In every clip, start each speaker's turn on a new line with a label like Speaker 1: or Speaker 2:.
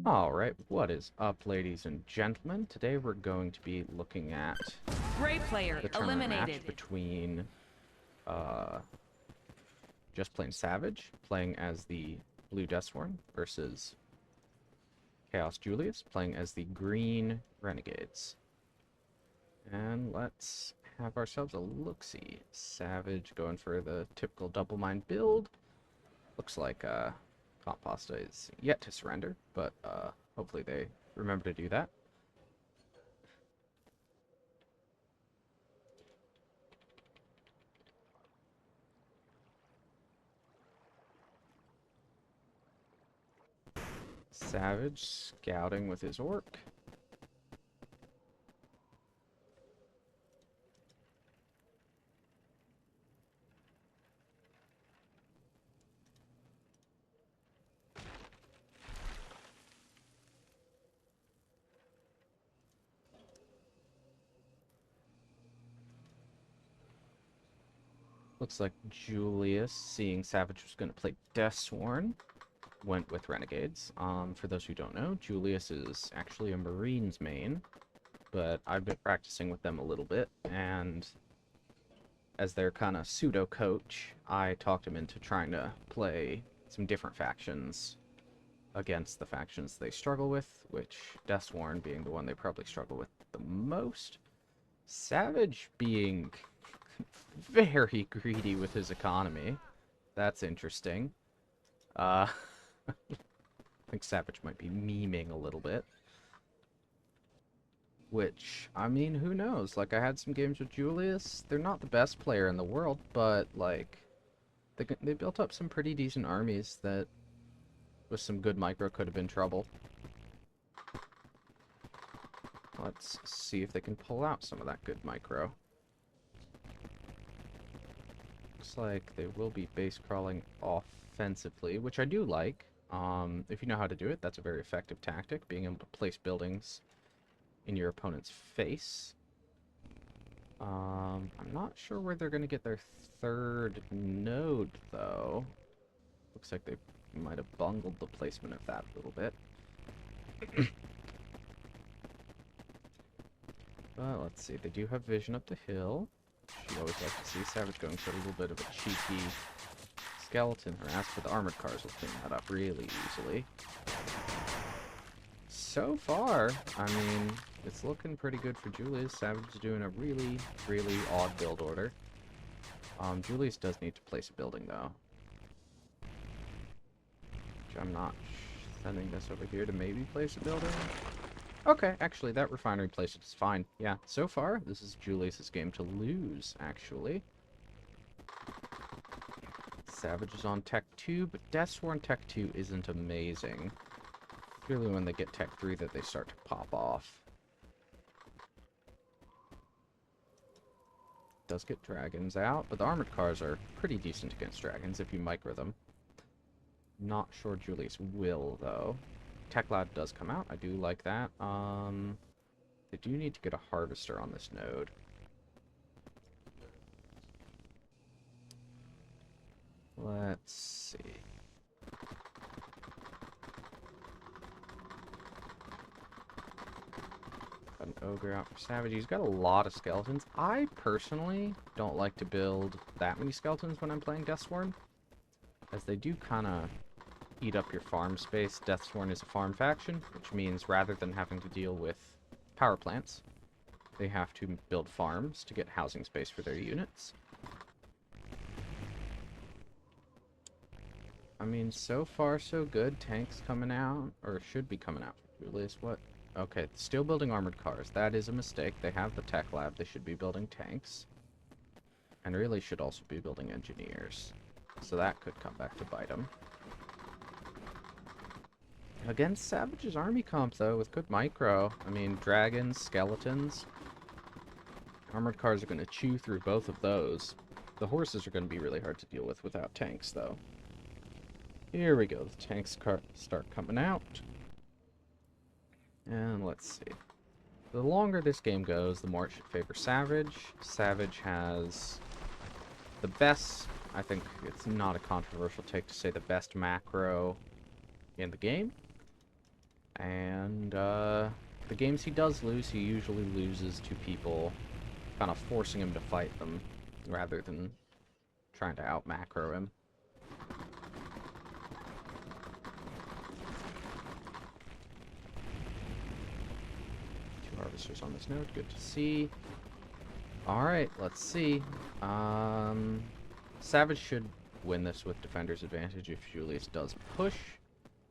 Speaker 1: Alright, what is up, ladies and gentlemen? Today we're going to be looking at
Speaker 2: Gray player
Speaker 1: the tournament
Speaker 2: eliminated.
Speaker 1: match between Just Plain Savage, playing as the Blue Deathsworn, versus Chaos Julius, playing as the Green Renegades. And let's have ourselves a look-see. Savage going for the typical double mine build. Looks like Composta is yet to surrender, but hopefully they remember to do that. Savage scouting with his orc. Looks like Julius, seeing Savage was going to play Deathsworn, went with Renegades. For those who don't know, Julius is actually a Marines main, but I've been practicing with them a little bit, and as their kind of pseudo-coach, I talked him into trying to play some different factions against the factions they struggle with, which Deathsworn being the one they probably struggle with the most. Savage being very greedy with his economy. That's interesting. I think Savage might be memeing a little bit. Which, I mean, who knows? Like, I had some games with Julius. They're not the best player in the world, but, like, they built up some pretty decent armies that, with some good micro, could have been trouble. Let's see if they can pull out some of that good micro. Looks like they will be base crawling offensively, which I do like. If you know how to do it, that's a very effective tactic, being able to place buildings in your opponent's face. I'm not sure where they're going to get their third node, though. Looks like they might have bungled the placement of that a little bit. But let's see, they do have vision up the hill. You always like to see Savage going for a little bit of a cheeky skeleton harass, but the armored cars will clean that up really easily. So far, I mean, it's looking pretty good for Julius. Savage is doing a really, really odd build order. Julius does need to place a building, though. Which I'm not sending this over here to maybe place a building. Okay, actually, that refinery place is fine. Yeah, so far, this is Julius's game to lose, actually. Savage is on Tech 2, but Deathsworn Tech 2 isn't amazing. Purely when they get Tech 3 that they start to pop off. Does get dragons out, but the armored cars are pretty decent against dragons if you micro them. Not sure Julius will, though. Tech Lad does come out. I do like that. They do need to get a harvester on this node. Let's see. Got an ogre out for Savage. He's got a lot of skeletons. I personally don't like to build that many skeletons when I'm playing Deathsworn, as they do kind of eat up your farm space. Deathsworn is a farm faction, which means rather than having to deal with power plants, they have to build farms to get housing space for their units. I mean, so far so good. Tanks coming out, or should be coming out for Julius. What? Okay, still building armored cars. That is a mistake. They have the tech lab. They should be building tanks. And really should also be building engineers. So that could come back to bite them. Against Savage's army comp, though, with good micro. I mean, dragons, skeletons. Armored cars are going to chew through both of those. The horses are going to be really hard to deal with without tanks, though. Here we go. The tanks start coming out. And let's see. The longer this game goes, the more it should favor Savage. Savage has the best, I think it's not a controversial take to say, the best macro in the game. And the games he does lose, he usually loses to people kind of forcing him to fight them rather than trying to out macro him. Two harvesters on this node, good to see. Alright, let's see. Savage should win this with defender's advantage if Julius does push,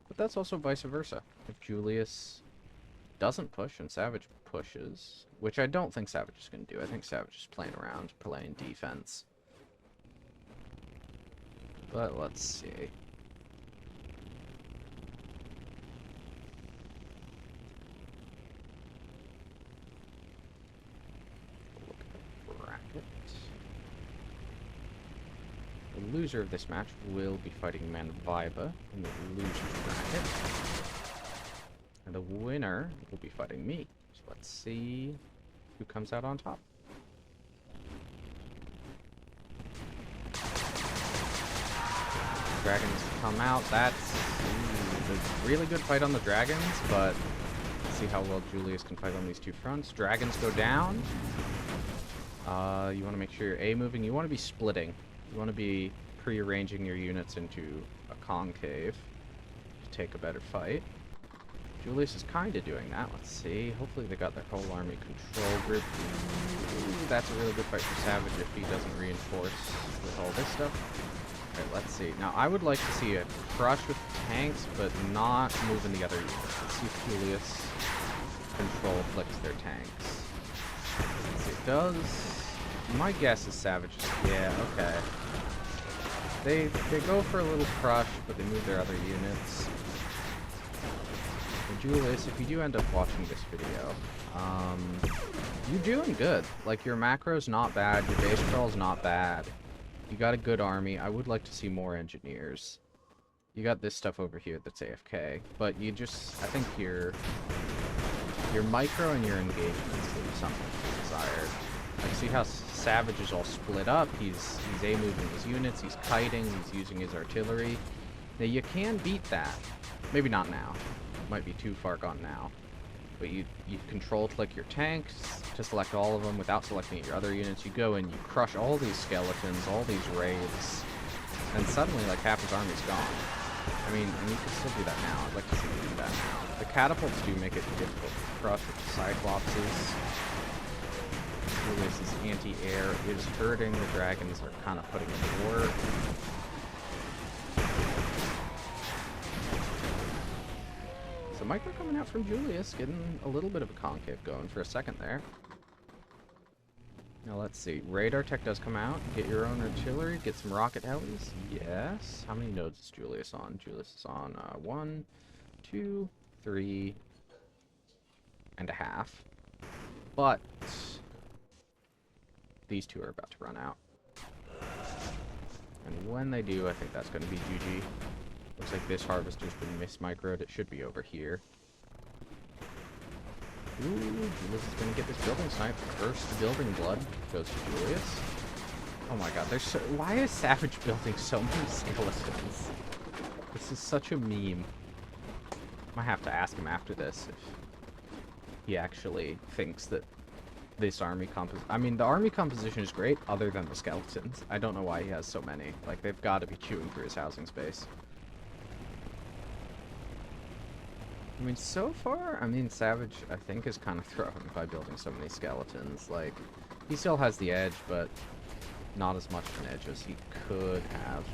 Speaker 1: but that's also vice versa. If Julius doesn't push and Savage pushes, which I don't think Savage is going to do. I think Savage is playing around, playing defense. But let's see. Look at the bracket. The loser of this match will be fighting Manviba in the loser's bracket. And the winner will be fighting me. So let's see who comes out on top. Dragons come out. That's a really good fight on the dragons, but let's see how well Julius can fight on these two fronts. Dragons go down. You want to make sure you're A moving. You want to be splitting. You want to be pre-arranging your units into a concave to take a better fight. Julius is kind of doing that. Let's see. Hopefully they got their whole army control group. Ooh, that's a really good fight for Savage if he doesn't reinforce with all this stuff. Alright, let's see. Now, I would like to see a crush with tanks, but not moving the other units. Let's see if Julius control flicks their tanks. Let's see, it does. My guess is Savage. Yeah, okay. They go for a little crush, but they move their other units. And Julius, if you do end up watching this video, you're doing good. Like, your macro's not bad, your base crawl's not bad. You got a good army. I would like to see more engineers. You got this stuff over here that's AFK, but you just, I think your micro and your engagements leave something to be desired. Like, see how Savage is all split up? He's A-moving his units, he's kiting, he's using his artillery. Now, you can beat that. Maybe not now. Might be too far gone now. But you control click your tanks to select all of them without selecting your other units. You go and you crush all these skeletons, all these raids, and suddenly, like, half his army's gone. I mean, and you can still do that now. I'd like to see you do that now. The catapults do make it difficult to crush with the Cyclopses. Julius's anti-air is hurting. The dragons are kind of putting in the work. So micro coming out from Julius, getting a little bit of a concave going for a second there. Now let's see. Radar tech does come out. Get your own artillery. Get some rocket helis. Yes. How many nodes is Julius on? Julius is on 1, 2, 3 and a half. But these two are about to run out. And when they do, I think that's going to be GG. Looks like this harvester's been mismicroed. It should be over here. Ooh, Julius is going to get this building snipe. First building blood goes to Julius. Oh my god, there's so... Why is Savage building so many skeletons? This is such a meme. Might have to ask him after this if he actually thinks that this army composition... I mean, the army composition is great, other than the skeletons. I don't know why he has so many. Like, they've got to be chewing through his housing space. I mean, so far, I mean, Savage, I think, is kind of throwing by building so many skeletons. Like, he still has the edge, but not as much of an edge as he could have.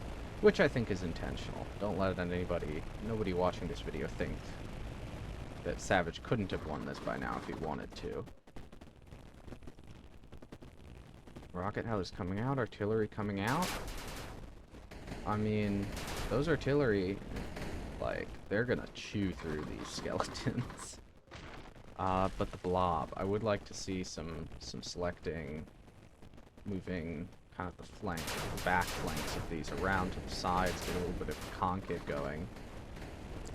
Speaker 1: Which I think is intentional. Don't let nobody watching this video think that Savage couldn't have won this by now if he wanted to. Rocket hell is coming out, artillery coming out. I mean, those artillery... Like, they're gonna chew through these skeletons. But the blob, I would like to see some selecting, moving kind of the flank, the back flanks of these around to the sides, get a little bit of concave going.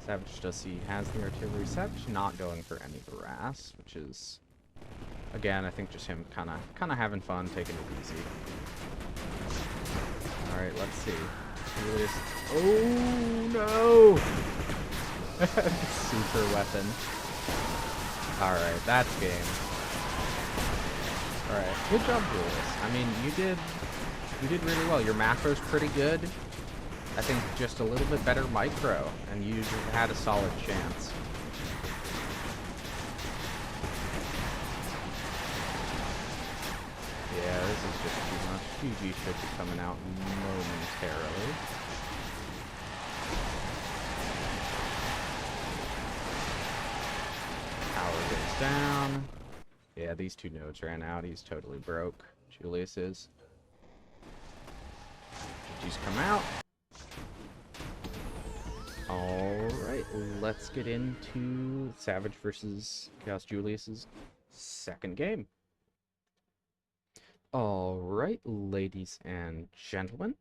Speaker 1: Savage does see he has the artillery. Savage not going for any harass, which is, again, I think just him kind of having fun, taking it easy. All right, let's see. Julius. Oh no! Super weapon. Alright, that's game. Alright, good job, Julius. I mean, you did really well. Your macro's pretty good. I think just a little bit better micro, and you had a solid chance. Yeah, this is just too much. GG should be coming out momentarily. Power goes down. Yeah, these two nodes ran out. He's totally broke. Julius is. GG's come out. Alright, let's get into Savage versus Chaos Julius's second game. Alright, ladies and gentlemen,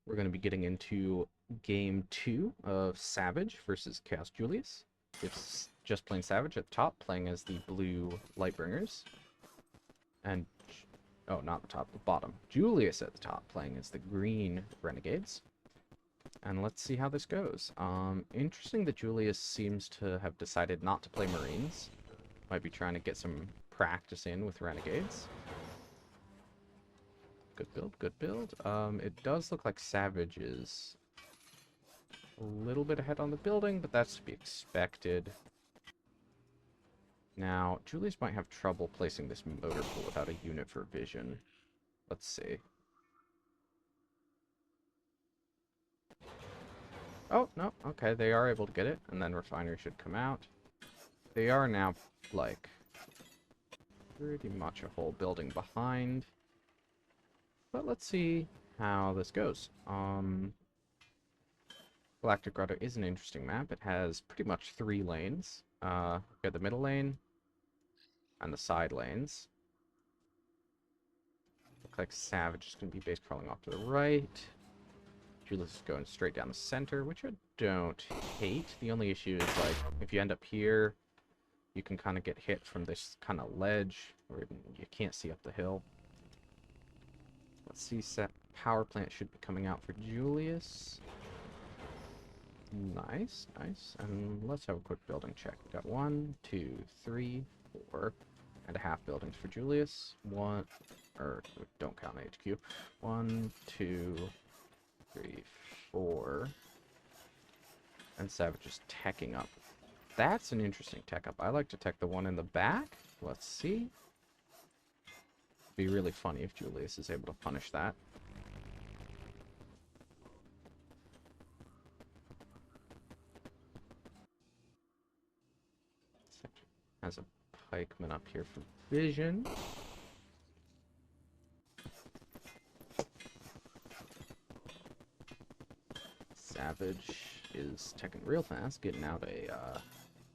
Speaker 1: we're going to be getting into game 2 of Savage versus Chaos Julius. It's just plain Savage at the top, playing as the blue Lightbringers. And, oh, not the top, the bottom. Julius at the top, playing as the green Renegades. And let's see how this goes. Interesting that Julius seems to have decided not to play Marines. Might be trying to get some practice in with Renegades. Good build, good build. It does look like Savage is a little bit ahead on the building, but that's to be expected. Now, Julius might have trouble placing this motor pool without a unit for vision. Let's see. Oh, no, okay, they are able to get it, and then Refinery should come out. They are now, like, pretty much a whole building behind. But let's see how this goes. Galactic Grotto is an interesting map. It has pretty much 3 lanes. We got the middle lane and the side lanes. Looks like Savage is going to be base crawling off to the right. Julius is going straight down the center, which I don't hate. The only issue is, like, if you end up here, you can kind of get hit from this kind of ledge, or you can't see up the hill. Let's see, power plant should be coming out for Julius. Nice, nice. And let's have a quick building check. We got 1, 2, 3, 4 and a half buildings for Julius. Don't count HQ. 1, 2, 3, 4. And Savage is teching up. That's an interesting tech up. I like to tech the one in the back. Let's see. Be really funny if Julius is able to punish that. Has a pikeman up here for vision. Savage is teching real fast, getting out a,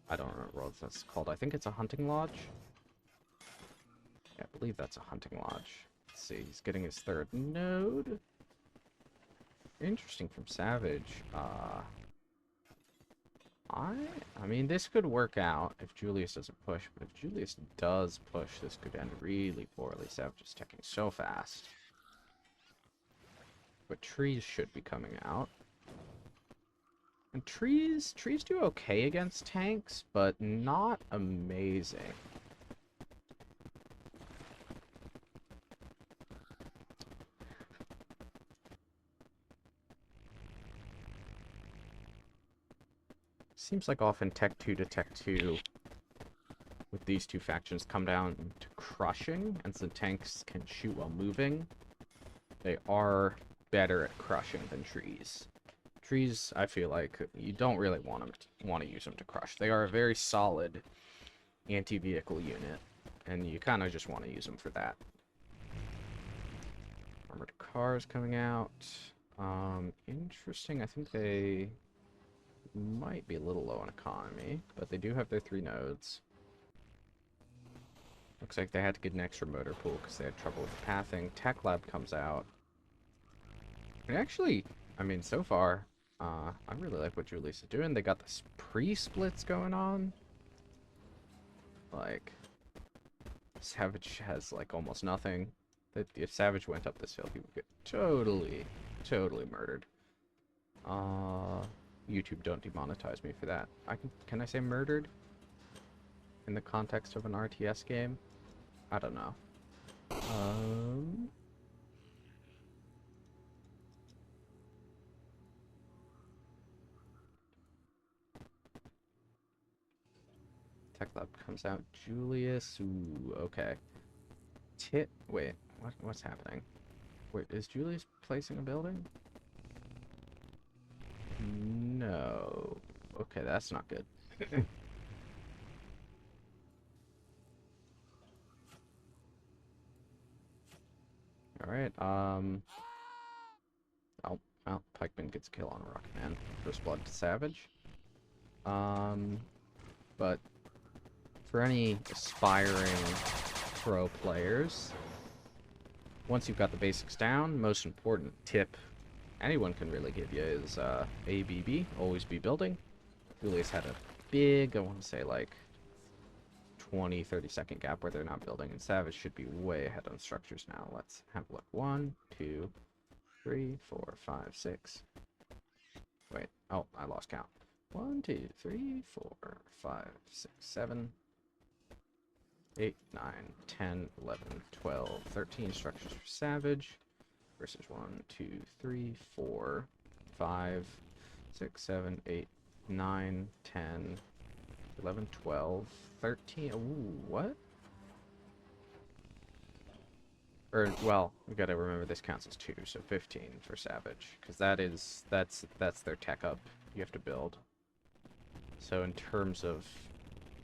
Speaker 1: I don't remember what that's called. I think it's a hunting lodge. Yeah, I believe that's a hunting lodge. Let's see, he's getting his 3rd node. Interesting from Savage. I mean, this could work out if Julius doesn't push, but if Julius does push, this could end really poorly. Savage is teching so fast. But trees should be coming out. And trees do okay against tanks, but not amazing. Seems like often Tech 2 to Tech 2 with these two factions come down to crushing, and so tanks can shoot while moving. They are better at crushing than trees. Trees, I feel like you don't really want to use them to crush. They are a very solid anti-vehicle unit, and you kind of just want to use them for that. Armored cars coming out. Interesting. I think they might be a little low on economy, but they do have their 3 nodes. Looks like they had to get an extra motor pool because they had trouble with pathing. Tech Lab comes out. And actually, I mean, so far, I really like what Julius is doing. They got this pre-splits going on. Like, Savage has, like, almost nothing. If Savage went up this hill, he would get totally murdered. YouTube don't demonetize me for that. Can I say murdered? In the context of an RTS game? I don't know. Tech Lab comes out. Julius. Ooh, okay. Wait, what's happening? Wait, is Julius placing a building? No. Okay, that's not good. Alright, oh, well, Pikeman gets a kill on Rockman. First blood to Savage. But for any aspiring pro players, once you've got the basics down, most important tip anyone can really give you is ABB, always be building. Julius had a big, I want to say like 20-30 second gap where they're not building, and Savage should be way ahead on structures now. Let's have a look. 1, 2, 3, 4, 5, 6. Wait, oh, I lost count. 1, 2, 3, 4, 5, 6, 7, 8, 9, 10, 11, 12, 13 structures for Savage versus 1, 2, 3, 4, 5, 6, 7, 8, 9, 10, 11, 12, 13. Ooh, what? Or, well, we gotta remember this counts as 2, so 15 for Savage, because that's their tech up you have to build. So in terms of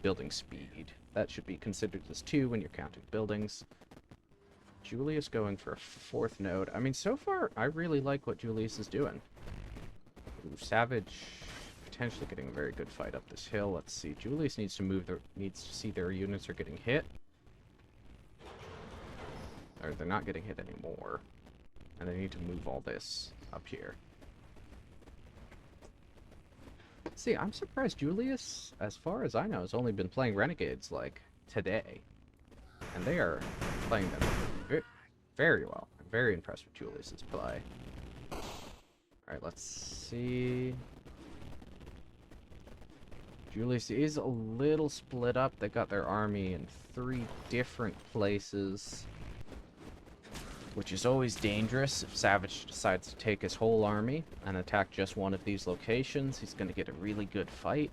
Speaker 1: building speed, that should be considered as 2 when you're counting buildings. Julius going for a 4th node. I mean, so far, I really like what Julius is doing. Ooh, Savage potentially getting a very good fight up this hill. Let's see. Julius needs to see their units are getting hit. Or they're not getting hit anymore. And they need to move all this up here. See, I'm surprised Julius, as far as I know, has only been playing Renegades, like, today. And they are playing them very, very well. I'm very impressed with Julius's play. Alright, let's see. Julius is a little split up. They got their army in 3 different places, which is always dangerous. If Savage decides to take his whole army and attack just one of these locations, he's going to get a really good fight.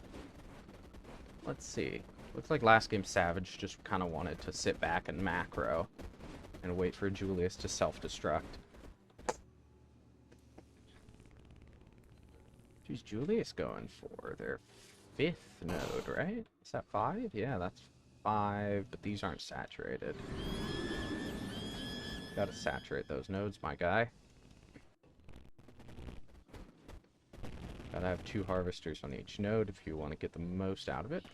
Speaker 1: Let's see. Looks like last game Savage just kind of wanted to sit back and macro and wait for Julius to self-destruct. Geez, Julius going for their 5th node, right? Is that 5? Yeah, that's 5, but these aren't saturated. Gotta saturate those nodes, my guy. Gotta have 2 harvesters on each node if you want to get the most out of it.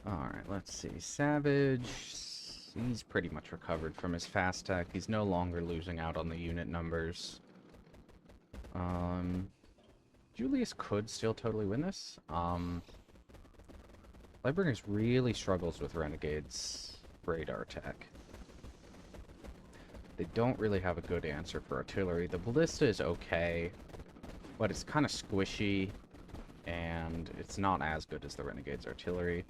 Speaker 1: Alright, let's see. Savage, he's pretty much recovered from his fast tech. He's no longer losing out on the unit numbers. Julius could still totally win this. Lightbringers really struggles with Renegade's radar tech. They don't really have a good answer for artillery. The ballista is okay, but it's kind of squishy, and it's not as good as the Renegade's artillery.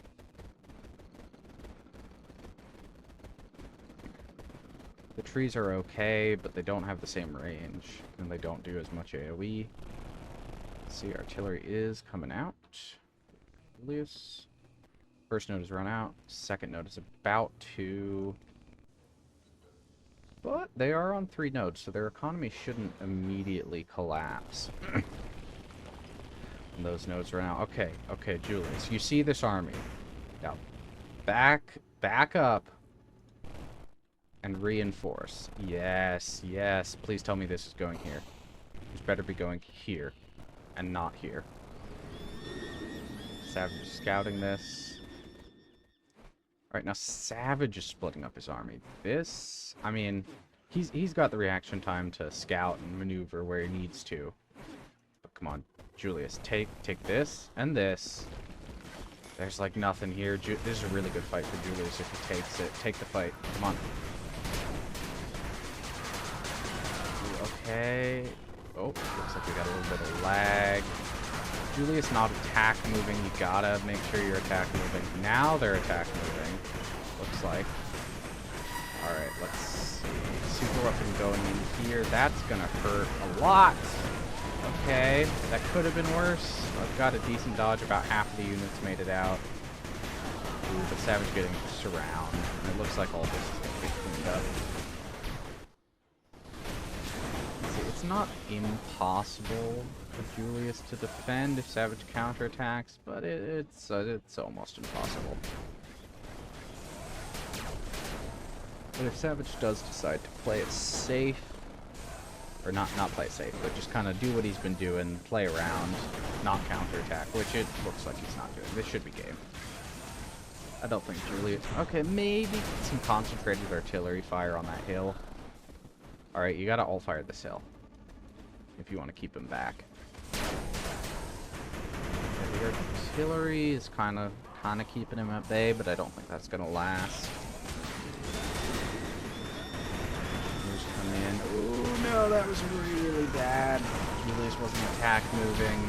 Speaker 1: The trees are okay, but they don't have the same range, and they don't do as much AoE. Let's see, artillery is coming out. Julius. First node is run out. Second node is about to... But they are on 3 nodes, so their economy shouldn't immediately collapse. And those nodes run out. Okay, okay, Julius, you see this army. Now, back up. And reinforce. Yes, yes. Please tell me this is going here. This better be going here. And not here. Savage scouting this. Alright, now Savage is splitting up his army. This, I mean, he's got the reaction time to scout and maneuver where he needs to. But come on, Julius, take this and this. There's like nothing here. This is a really good fight for Julius if he takes it. Take the fight. Come on. Okay. Oh, looks like we got a little bit of lag. Julius not attack moving. You gotta make sure you're attack moving. Now they're attack moving. Looks like. Alright, let's see. Super weapon going in here. That's gonna hurt a lot. Okay, that could have been worse. I've got a decent dodge. About half of the units made it out. Ooh, but Savage getting surround. And it looks like all this is gonna get cleaned up. See, it's not impossible for Julius to defend if Savage counterattacks, but it's almost impossible. But if Savage does decide to play it safe, or not play it safe, but just kind of do what he's been doing, play around, not counterattack, which it looks like he's not doing. This should be game. I don't think Julius... Okay, maybe some concentrated artillery fire on that hill. Alright, you gotta all fire this hill if you want to keep him back. Yeah, the artillery is kind of keeping him at bay, but I don't think that's gonna last. Come in. Oh no, that was really bad. Julius wasn't attack moving.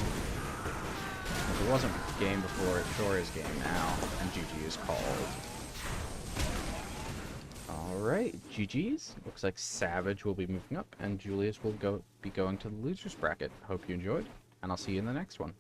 Speaker 1: If it wasn't game before, it sure is game now. And GG is called. Alright, GG's. Looks like Savage will be moving up, and Julius will be going to the losers bracket. Hope you enjoyed, and I'll see you in the next one.